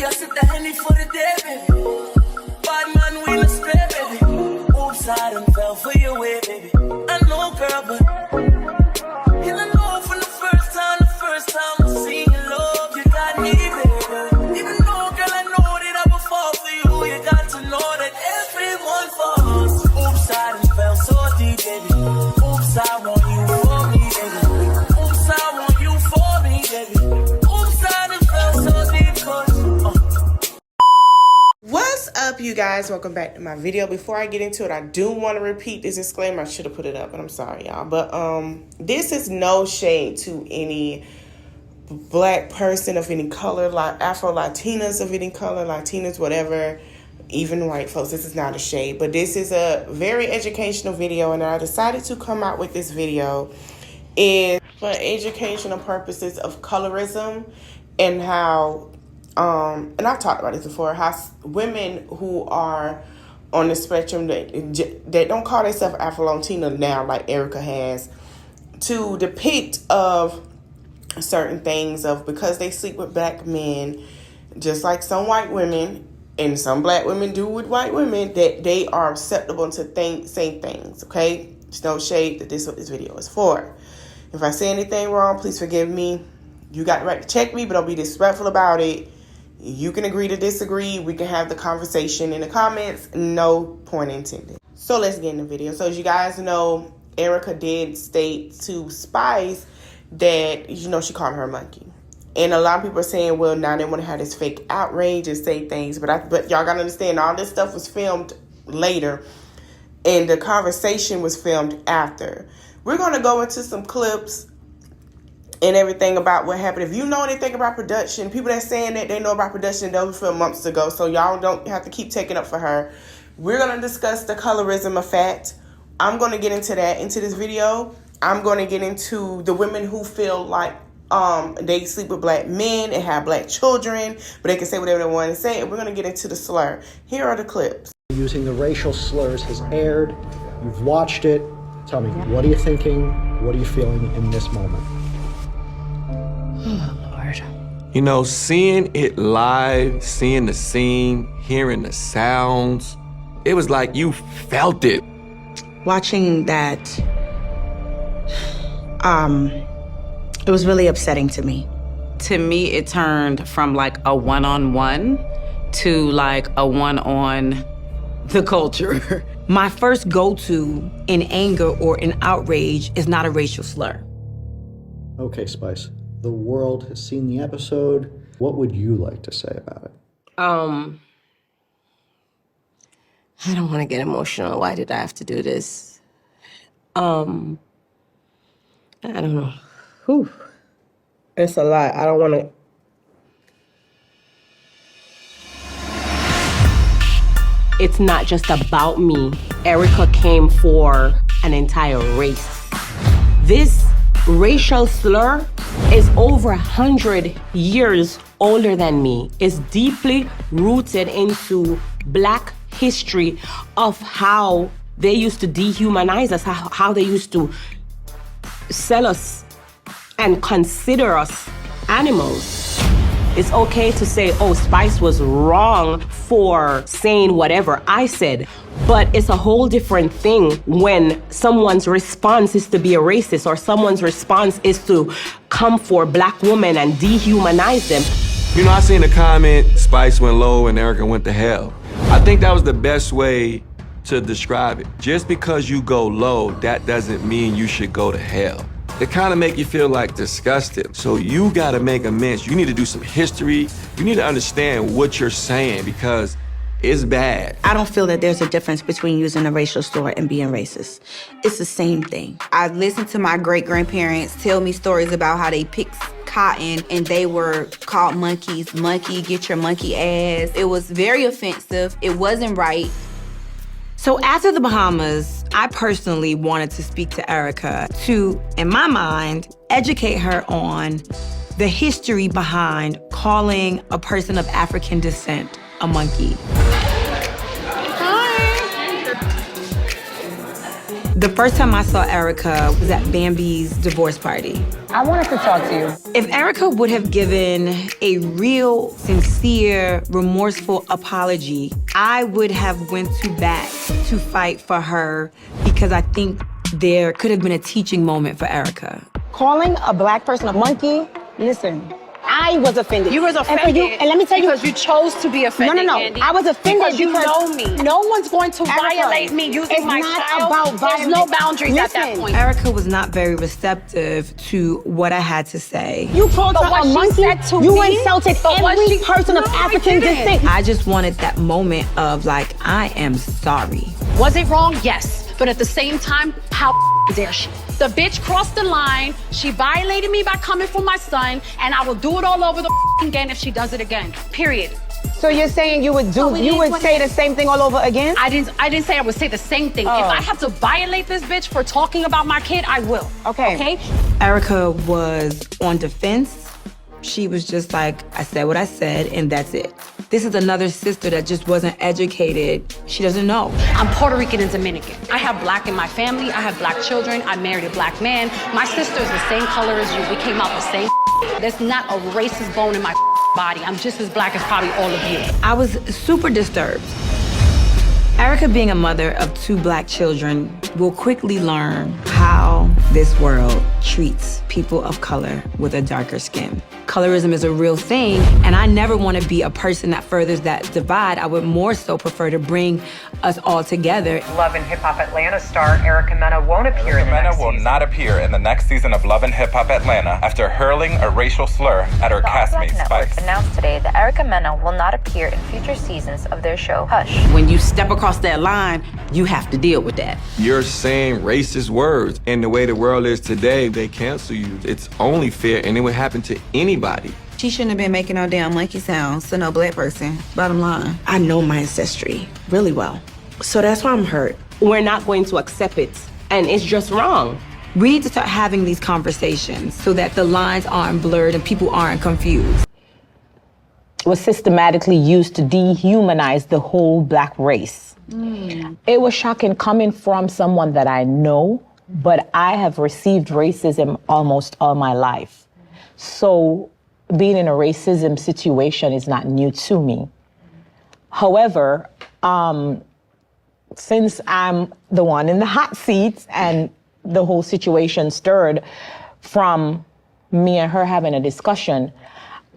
I set the Henny for the day, baby. Bad man, we no spare, baby. Oops, I done fell for your way, baby. I know, girl, but you don't know from the first time I seen your love, you got me, baby. Even though, girl, I know that I will fall for you, you got to know that everyone falls. Oops, I done fell so deep, baby. Oops, I want you for me, baby. Oops, I want you for me, baby. Oops, I done fell so deep, What's up, you guys? Welcome back to my video. Before I get into it, I do want to repeat this disclaimer. I should have put it up, but I'm sorry, y'all. But this is no shade to any black person of any color, like Afro-Latinas of any color, Latinas, whatever, even white folks. This is not a shade, but this is a very educational video, and I decided to come out with this video is for educational purposes of colorism and how and I've talked about this before, how women who are on the spectrum that don't call themselves Afro-Latina now, like Erica has, to depict of certain things of because they sleep with black men, just like some white women and some black women do with white women, that they are acceptable to say things, okay? There's no shade that this is what this video is for. If I say anything wrong, please forgive me. You got the right to check me, but don't be disrespectful about it. You can agree to disagree. We can have the conversation in the comments. No point intended. So let's get in the video. So as you guys know, Erica did state to Spice that, you know, she called her a monkey. And a lot of people are saying, well, now they want to have this fake outrage and say things. But y'all got to understand, all this stuff was filmed later. And the conversation was filmed after. We're going to go into some clips and everything about what happened. If you know anything about production, people that saying that they know about production, those were filmed months ago, so y'all don't have to keep taking up for her. We're going to discuss the colorism effect. I'm going to get into that into this video. I'm going to get into the women who feel like they sleep with black men and have black children, but they can say whatever they want to say, and we're going to get into the slur. Here are the clips. Using the racial slurs has aired. You've watched it. Tell me, what are you thinking? What are you feeling in this moment? Oh, Lord. You know, seeing it live, seeing the scene, hearing the sounds, it was like you felt it. Watching that, it was really upsetting to me. To me, it turned from like a one-on-one to like a one-on the culture. My first go-to in anger or in outrage is not a racial slur. Okay, Spice. The world has seen the episode. What would you like to say about it? I don't want to get emotional. Why did I have to do this? I don't know. Whew. It's a lot. I don't want to. It's not just about me. Erica came for an entire race. This racial slur is over 100 years older than me. It's deeply rooted into Black history of how they used to dehumanize us, how they used to sell us and consider us animals. It's okay to say, oh, Spice was wrong for saying whatever I said, but it's a whole different thing when someone's response is to be a racist or someone's response is to come for black women and dehumanize them. You know, I seen a comment, Spice went low and Erica went to hell. I think that was the best way to describe it. Just because you go low, that doesn't mean you should go to hell. It kind of make you feel like disgusted. So you gotta make amends. You need to do some history. You need to understand what you're saying because it's bad. I don't feel that there's a difference between using a racial slur and being racist. It's the same thing. I listened to my great-grandparents tell me stories about how they picked cotton and they were called monkeys. Monkey, get your monkey ass. It was very offensive. It wasn't right. So after the Bahamas, I personally wanted to speak to Erica to, in my mind, educate her on the history behind calling a person of African descent a monkey. The first time I saw Erica was at Bambi's divorce party. I wanted to talk to you. If Erica would have given a real, sincere, remorseful apology, I would have went to bat to fight for her because I think there could have been a teaching moment for Erica. Calling a black person a monkey, listen, I was offended. You was offended. And let me tell you. Because you chose to be offended, No. Andy. I was offended because you know me. No one's going to violate me using my child. It's not about There's no boundaries at that point. Erica was not very receptive to what I had to say. You called her a monkey. You insulted every person of African descent. I just wanted that moment of like, I am sorry. Was it wrong? Yes. But at the same time, how dare she? The bitch crossed the line. She violated me by coming for my son, and I will do it all over the again if she does it again. Period. So you're saying you would say the same thing all over again? I didn't say I would say the same thing. If I have to violate this bitch for talking about my kid, I will. Okay? Erica was on defense. She was just like, I said what I said, and that's it. This is another sister that just wasn't educated. She doesn't know. I'm Puerto Rican and Dominican. I have black in my family. I have black children. I married a black man. My sister is the same color as you. We came out the same. There's not a racist bone in my body. I'm just as black as probably all of you. I was super disturbed. Erica, being a mother of 2 black children, will quickly learn how this world treats people of color with a darker skin. Colorism is a real thing, and I never want to be a person that furthers that divide. I would more so prefer to bring us all together. Love and Hip Hop Atlanta star Erica Mena won't appear in the next season. Erica Mena will not appear in the next season of Love and Hip Hop Atlanta after hurling a racial slur at her castmate Spice. Announced today that Erica Mena will not appear in future seasons of their show Hush. When you step across that line, you have to deal with that. You're saying racist words. And the way the world is today, they cancel you. It's only fair, and it would happen to anybody. She shouldn't have been making no damn monkey sounds to no black person, bottom line. I know my ancestry really well. So that's why I'm hurt. We're not going to accept it, and it's just wrong. We need to start having these conversations so that the lines aren't blurred and people aren't confused. Was systematically used to dehumanize the whole black race. It was shocking coming from someone that I know, but I have received racism almost all my life. So being in a racism situation is not new to me. However, since I'm the one in the hot seat and the whole situation stirred from me and her having a discussion,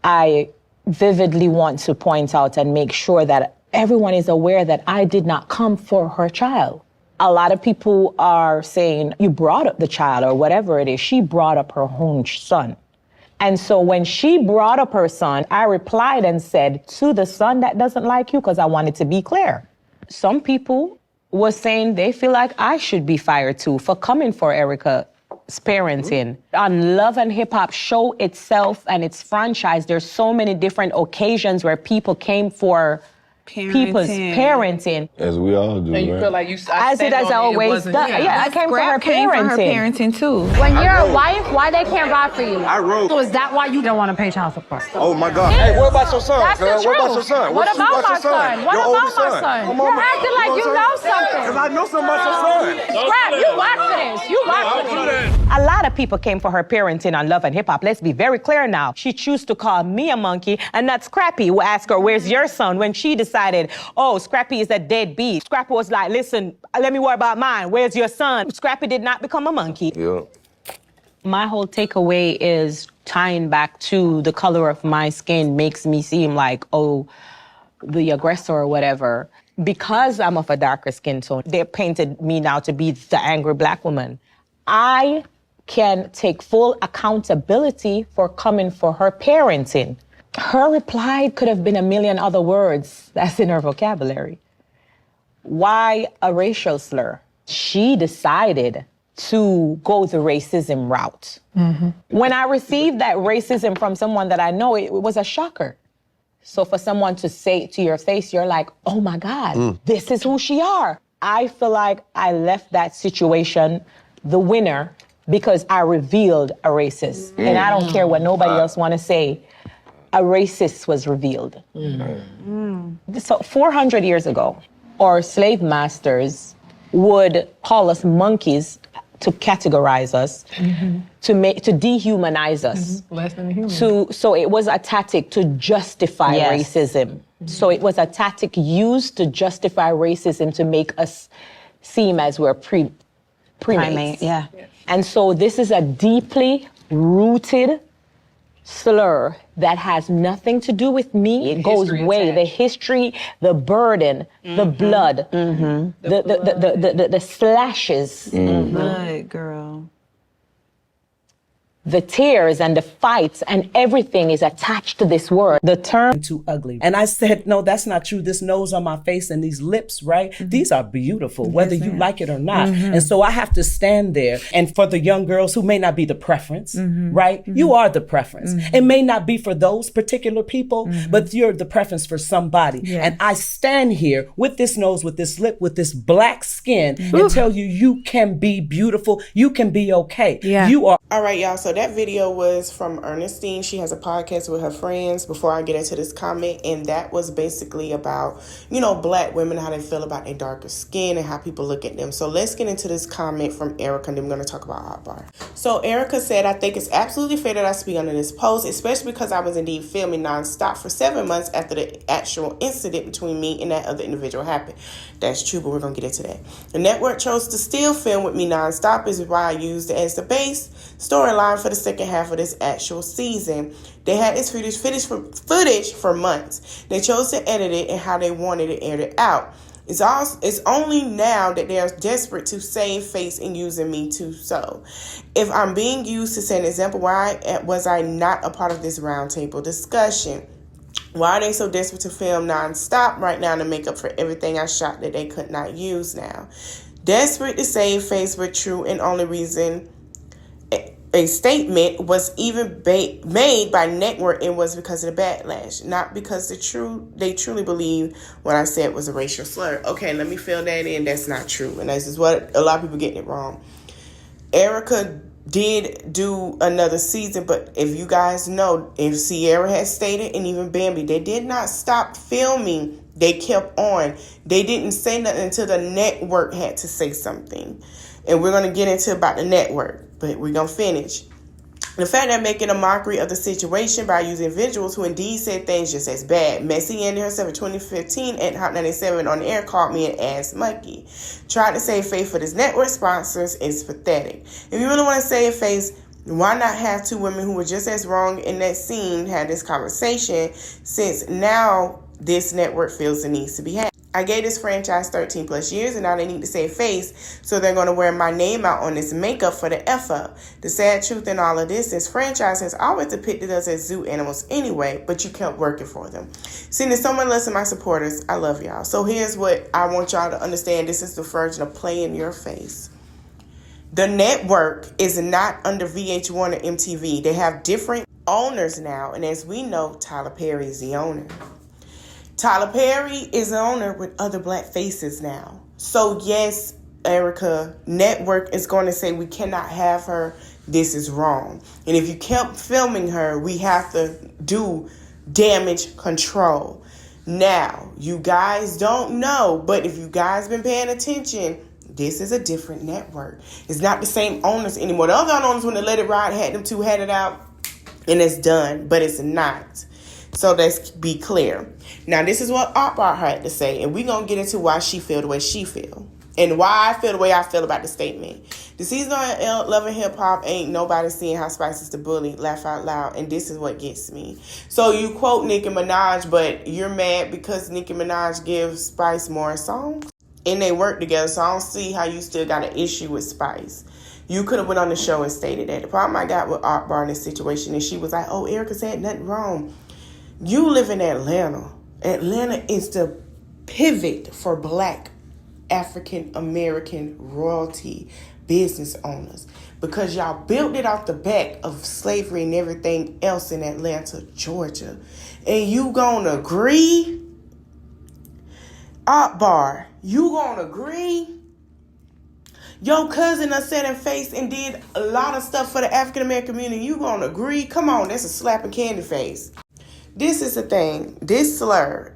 I vividly want to point out and make sure that everyone is aware that I did not come for her child. A lot of people are saying, you brought up the child or whatever it is. She brought up her own son. And so when she brought up her son, I replied and said, to the son that doesn't like you, because I wanted to be clear. Some people were saying they feel like I should be fired too for coming for Erica's parenting. On Love and Hip Hop show itself and its franchise, there's so many different occasions where people came for people's parenting. As we all do, and you right? feel like you, as it has always done. Yeah, I came for her parenting too. When you're a wife, why they can't ride for you? I wrote. So is that why you don't want to pay child support? Oh my God. Hey, what about your son? That's the truth. What about your son? What about my son? What about my son? You're acting like you know something. Because I know something about your son. Crap, you rock for this. You rock for this. A lot of people came for her parenting on Love and Hip Hop. Let's be very clear now. She chose to call me a monkey, and not Scrappy, who asked her, where's your son? When she decided, oh, Scrappy is a deadbeat. Scrappy was like, listen, let me worry about mine. Where's your son? Scrappy did not become a monkey. Yeah. My whole takeaway is tying back to the color of my skin makes me seem like, oh, the aggressor or whatever. Because I'm of a darker skin tone, they painted me now to be the angry black woman. I can take full accountability for coming for her parenting. Her reply could have been a million other words that's in her vocabulary. Why a racial slur? She decided to go the racism route. Mm-hmm. When I received that racism from someone that I know, it was a shocker. So for someone to say it to your face, you're like, oh my God, this is who she are. I feel like I left that situation the winner because I revealed a racist. And I don't care what nobody else want to say. A racist was revealed. So 400 years ago, our slave masters would call us monkeys to categorize us, to dehumanize us. Less than a human. So it was a tactic to justify racism. So it was a tactic used to justify racism to make us seem as we're primates. Yeah. And so this is a deeply rooted slur that has nothing to do with me. It goes way, the history, the burden, the blood, the slashes. Blood, girl. The tears and the fights and everything is attached to this word. The term too ugly. And I said, no, that's not true. This nose on my face and these lips, right? These are beautiful, whether you like it or not. And so I have to stand there. And for the young girls who may not be the preference, right? You are the preference. It may not be for those particular people, but you're the preference for somebody. And I stand here with this nose, with this lip, with this black skin and tell you, you can be beautiful. You can be okay. You are. All right, y'all. So that video was from Ernestine. She has a podcast with her friends, before I get into this comment, and that was basically about, you know, black women, how they feel about their darker skin and how people look at them. So let's get into this comment from Erica, and then we're going to talk about Hot Bar. So Erica said, I think it's absolutely fair that I speak under this post, especially because I was indeed filming nonstop for 7 months after the actual incident between me and that other individual happened. That's true, but we're going to get into that. The network chose to still film with me nonstop, is why I used it as the base storyline for the second half of this actual season. They had this footage for months. They chose to edit it and how they wanted it edited out. It's only now that they are desperate to save face and using me too. So if I'm being used to set an example, why was I not a part of this roundtable discussion? Why are they so desperate to film nonstop right now to make up for everything I shot that they could not use now? Desperate to save face, but true, and only reason a statement was even made by network, it was because of the backlash, not because they truly believe what I said was a racial slur. Okay, let me fill that in. That's not true, and this is what a lot of people getting it wrong. Erica did do another season, but if you guys know, if Sierra has stated, and even Bambi, they did not stop filming. They kept on. They didn't say nothing until the network had to say something. And we're going to get into about the network, but we're going to finish. The fact that making a mockery of the situation by using individuals who indeed said things just as bad. Messy Andy herself in 2015 at Hot 97 on the air called me an ass monkey. Tried to save face for this network sponsors is pathetic. If you really want to save face, why not have two women who were just as wrong in that scene have this conversation, since now this network feels the needs to be had. I gave this franchise 13 plus years, and now they need to save face, so they're going to wear my name out on this makeup for the F up. The sad truth in all of this is franchise has always depicted us as zoo animals anyway, but you kept working for them. See, there's someone less of my supporters. I love y'all. So here's what I want y'all to understand. This is the version of play in your face. The network is not under VH1 or MTV. They have different owners now, and as we know, Tyler Perry is the owner. Tyler Perry is the owner with other black faces now. So yes, Erica, network is going to say we cannot have her. This is wrong. And if you kept filming her, we have to do damage control. Now, you guys don't know, but if you guys been paying attention, this is a different network. It's not the same owners anymore. The other owners, when they Let It Ride, had it out, and it's done, but it's not. So let's be clear. Now, this is what Akbar had to say, and we're going to get into why she feel the way she feel, and why I feel the way I feel about the statement. The season on Love and Hip Hop ain't nobody seeing how Spice is the bully, laugh out loud, and this is what gets me. So you quote Nicki Minaj, but you're mad because Nicki Minaj gives Spice more songs? And they work together, so I don't see how you still got an issue with Spice. You could have went on the show and stated that. The problem I got with Akbar in this situation is she was like, oh, Erica said nothing wrong. You live in Atlanta. Atlanta is the pivot for black African American royalty business owners, because y'all built it off the back of slavery and everything else in Atlanta, Georgia. And you gonna agree? Akbar, you gonna agree? Your cousin done set in face and did a lot of stuff for the African American community. You gonna agree? Come on, that's a slap in candy face. This is the thing. This slur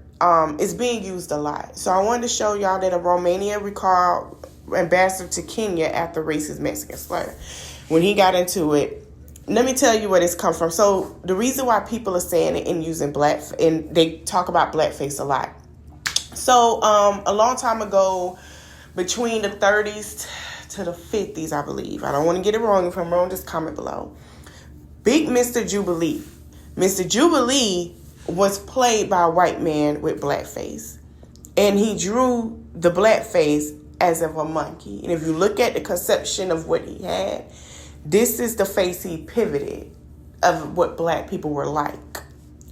is being used a lot. So I wanted to show y'all that a Romania recalled ambassador to Kenya after racist Mexican slur. When he got into it, let me tell you where this comes from. So the reason why people are saying it and using and they talk about blackface a lot. So a long time ago, between the 30s to the 50s, I believe. I don't want to get it wrong. If I'm wrong, just comment below. Big Mr. Jubilee. Mr. Jubilee was played by a white man with blackface. And he drew the blackface as of a monkey. And if you look at the conception of what he had, this is the face he pivoted of what black people were like.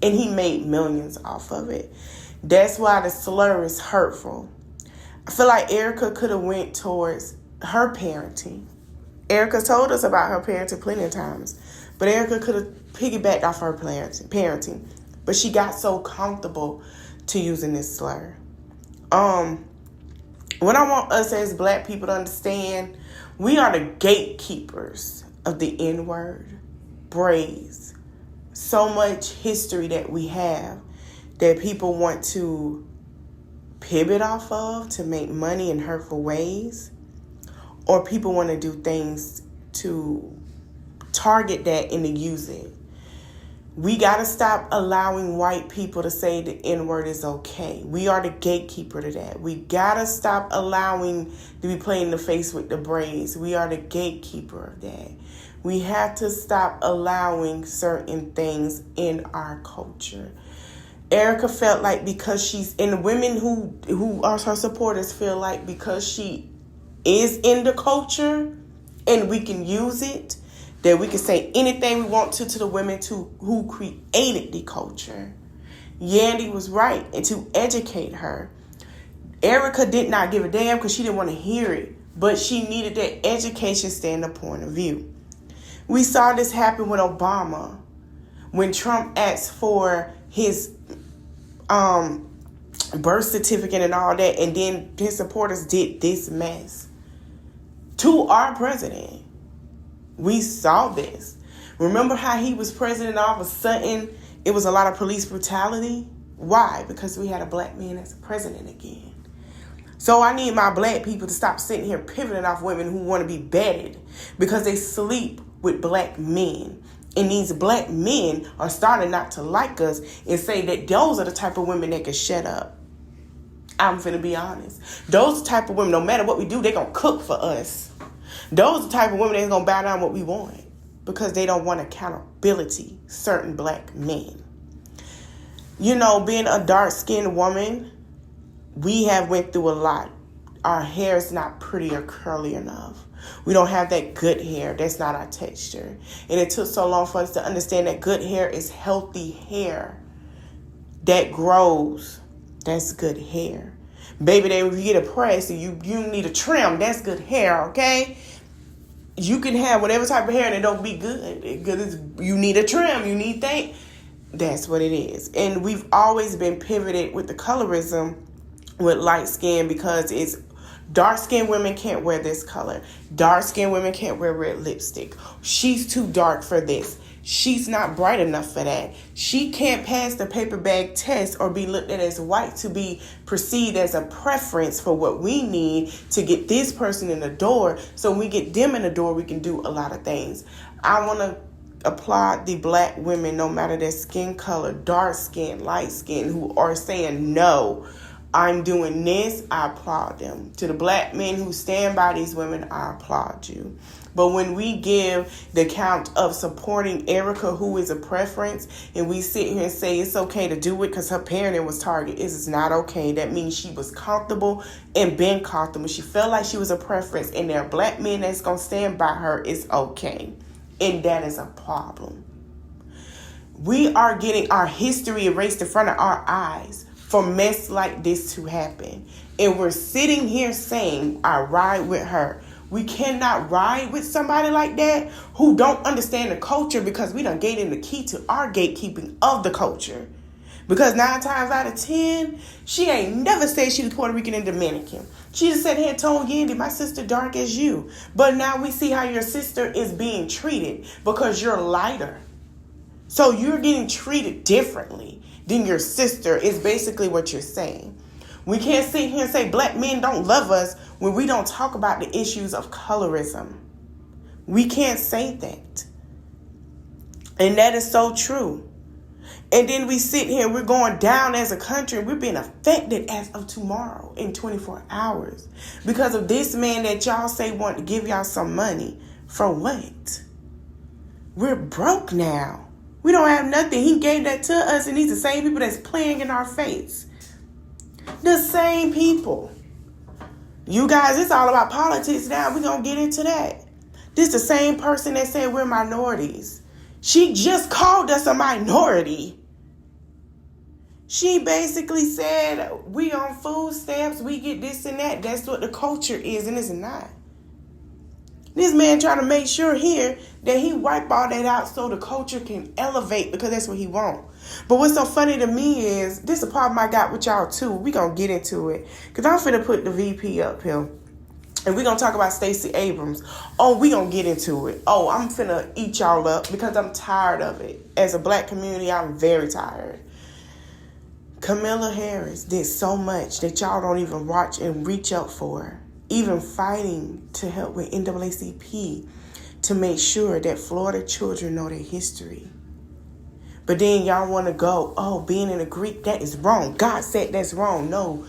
And he made millions off of it. That's why the slur is hurtful. I feel like Erica could have went towards her parenting. Erica told us about her parenting plenty of times. But Erica could have piggybacked off her parenting. But she got so comfortable to using this slur. What I want us as black people to understand, we are the gatekeepers of the N-word, braids. So much history that we have that people want to pivot off of to make money in hurtful ways. Or people want to do things to target that and to use it. We got to stop allowing white people to say the N-word is okay. We are the gatekeeper to that. We got to stop allowing to be playing the face with the braids. We are the gatekeeper of that. We have to stop allowing certain things in our culture. Erica felt like because she's, and the women who are her supporters feel like because she is in the culture and we can use it, that we can say anything we want to the women who created the culture. Yandy was right, and to educate her. Erica did not give a damn because she didn't want to hear it, but she needed that education standpoint point of view. We saw this happen with Obama when Trump asked for his birth certificate and all that, and then his supporters did this mess to our president. We saw this. Remember how he was president, all of a sudden it was a lot of police brutality? Why? Because we had a black man as president again. So I need my black people to stop sitting here pivoting off women who want to be bedded because they sleep with black men. And these black men are starting not to like us and say that those are the type of women that can shut up. I'm finna be honest. Those type of women, no matter what we do, they gonna cook for us. Those are the type of women that's gonna bow down what we want because they don't want accountability, certain black men. You know, being a dark-skinned woman, we have went through a lot. Our hair is not pretty or curly enough. We don't have that good hair. That's not our texture. And it took so long for us to understand that good hair is healthy hair that grows. That's good hair. Baby, if you get a press and you need a trim, that's good hair, okay? You can have whatever type of hair and it don't be good. You need a trim, you need that. That's what it is. And we've always been pivoted with the colorism with light skin because it's dark-skinned women can't wear this color. Dark-skinned women can't wear red lipstick. She's too dark for this. She's not bright enough for that. She can't pass the paper bag test or be looked at as white to be perceived as a preference for what we need to get this person in the door. So when we get them in the door, we can do a lot of things. I want to applaud the black women, no matter their skin color, dark skin, light skin, who are saying, no, I'm doing this. I applaud them. To the black men who stand by these women, I applaud you. But when we give the count of supporting Erica, who is a preference, and we sit here and say it's okay to do it because her parenting was targeted, it's not okay. That means she was comfortable and been comfortable. She felt like she was a preference, and there are black men that's going to stand by her. It's okay. And that is a problem. We are getting our history erased in front of our eyes for mess like this to happen. And we're sitting here saying, I ride with her. We cannot ride with somebody like that who don't understand the culture because we done gave them the key to our gatekeeping of the culture. Because 9 times out of 10, she ain't never said she was Puerto Rican and Dominican. She just said, hey, told Yandy, my sister dark as you. But now we see how your sister is being treated because you're lighter. So you're getting treated differently than your sister is basically what you're saying. We can't sit here and say black men don't love us when we don't talk about the issues of colorism. We can't say that. And that is so true. And then we sit here, we're going down as a country, we're being affected as of tomorrow in 24 hours because of this man that y'all say want to give y'all some money. For what? We're broke now. We don't have nothing. He gave that to us, and these the same people that's playing in our face. The same people. You guys, it's all about politics now. We're going to get into that. This the same person that said we're minorities. She just called us a minority. She basically said we on food stamps, we get this and that. That's what the culture is, and it's not. This man trying to make sure here that he wipe all that out so the culture can elevate because that's what he want. But what's so funny to me is, this is a problem I got with y'all too. We gonna get into it. Because I'm finna put the VP up here. And we gonna talk about Stacey Abrams. Oh, we gonna get into it. Oh, I'm finna eat y'all up because I'm tired of it. As a black community, I'm very tired. Kamala Harris did so much that y'all don't even watch and reach out for. Even fighting to help with NAACP to make sure that Florida children know their history. But then y'all want to go, oh, being in a Greek, that is wrong. God said that's wrong. No,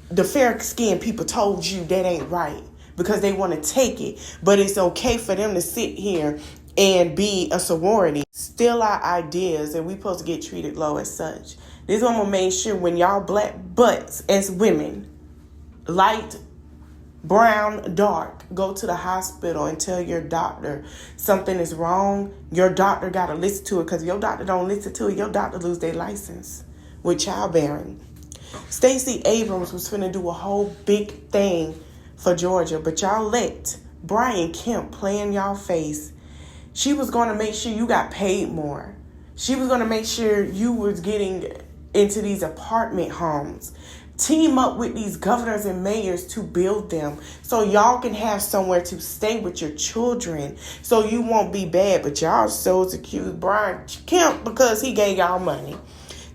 the fair-skinned people told you that ain't right because they want to take it. But it's okay for them to sit here and be a sorority. Still our ideas, and we supposed to get treated low as such. This one will make sure when y'all black butts as women, light, brown, dark, go to the hospital and tell your doctor something is wrong, your doctor got to listen to it, because if your doctor don't listen to it, your doctor lose their license with childbearing. Stacey Abrams was finna do a whole big thing for Georgia, but y'all let Brian Kemp play in y'all face. She was going to make sure you got paid more. She was going to make sure you was getting into these apartment homes. Team up with these governors and mayors to build them so y'all can have somewhere to stay with your children so you won't be bad. But y'all so accused Brian Kemp because he gave y'all money.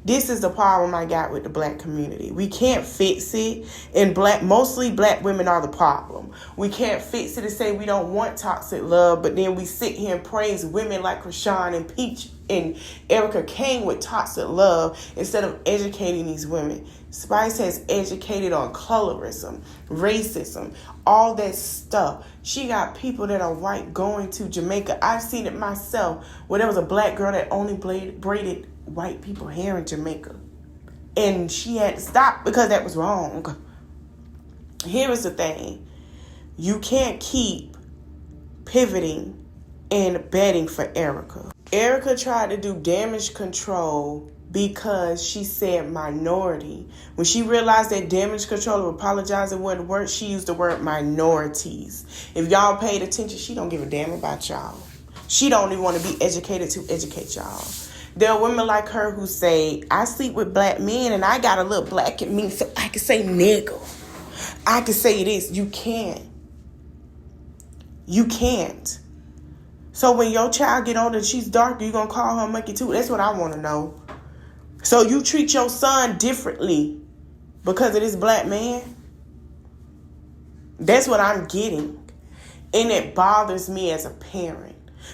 This is the problem I got with the black community. We can't fix it, and mostly black women are the problem. We can't fix it and say we don't want toxic love, but then we sit here and praise women like Krishan and Peach and Erica Kane with toxic love instead of educating these women. Spice has educated on colorism, racism, all that stuff. She got people that are white going to Jamaica. I've seen it myself where there was a black girl that only braided white people hair in Jamaica. And she had to stop because that was wrong. Here is the thing. You can't keep pivoting and betting for Erica. Erica tried to do damage control because she said minority. When she realized that damage control of apologizing wouldn't work, she used the word minorities. If y'all paid attention, she don't give a damn about y'all. She don't even want to be educated to educate y'all. There are women like her who say, I sleep with black men and I got a little black in me so I can say nigga. I can say this. You can't. You can't. So when your child get older and she's darker, you going to call her monkey too? That's what I want to know. So you treat your son differently because of this black man? That's what I'm getting. And it bothers me as a parent.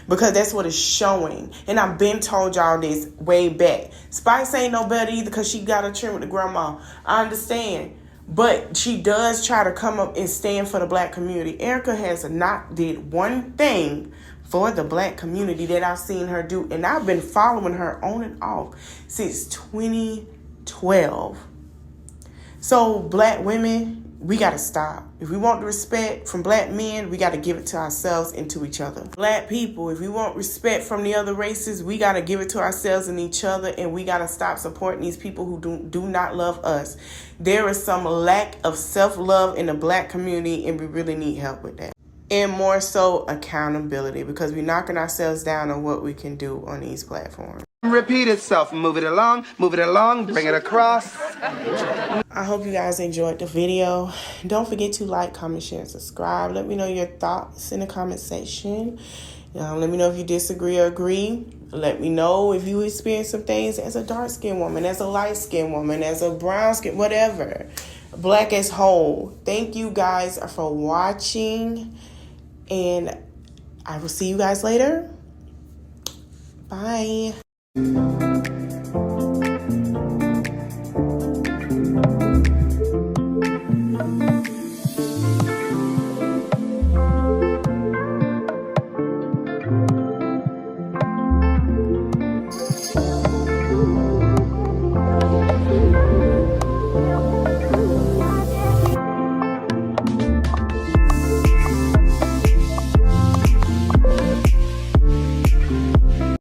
Because that's what it's showing. And I've been told y'all this way back. Spice ain't no better either because she got a trim with the grandma. I understand. But she does try to come up and stand for the black community. Erica has not did one thing for the black community that I've seen her do. And I've been following her on and off since 2012. So black women, we got to stop. If we want the respect from black men, we got to give it to ourselves and to each other. Black people, if we want respect from the other races, we got to give it to ourselves and each other, and we got to stop supporting these people who do not love us. There is some lack of self-love in the black community, and we really need help with that. And more so accountability, because we're knocking ourselves down on what we can do on these platforms. Repeat itself. Move it along, bring it across. I hope you guys enjoyed the video. Don't forget to like, comment, share, and subscribe. Let me know your thoughts in the comment section. Let me know if you disagree or agree. Let me know if you experience some things as a dark-skinned woman, as a light-skinned woman, as a brown-skinned, whatever. Black as whole. Thank you guys for watching, and I will see you guys later. Bye.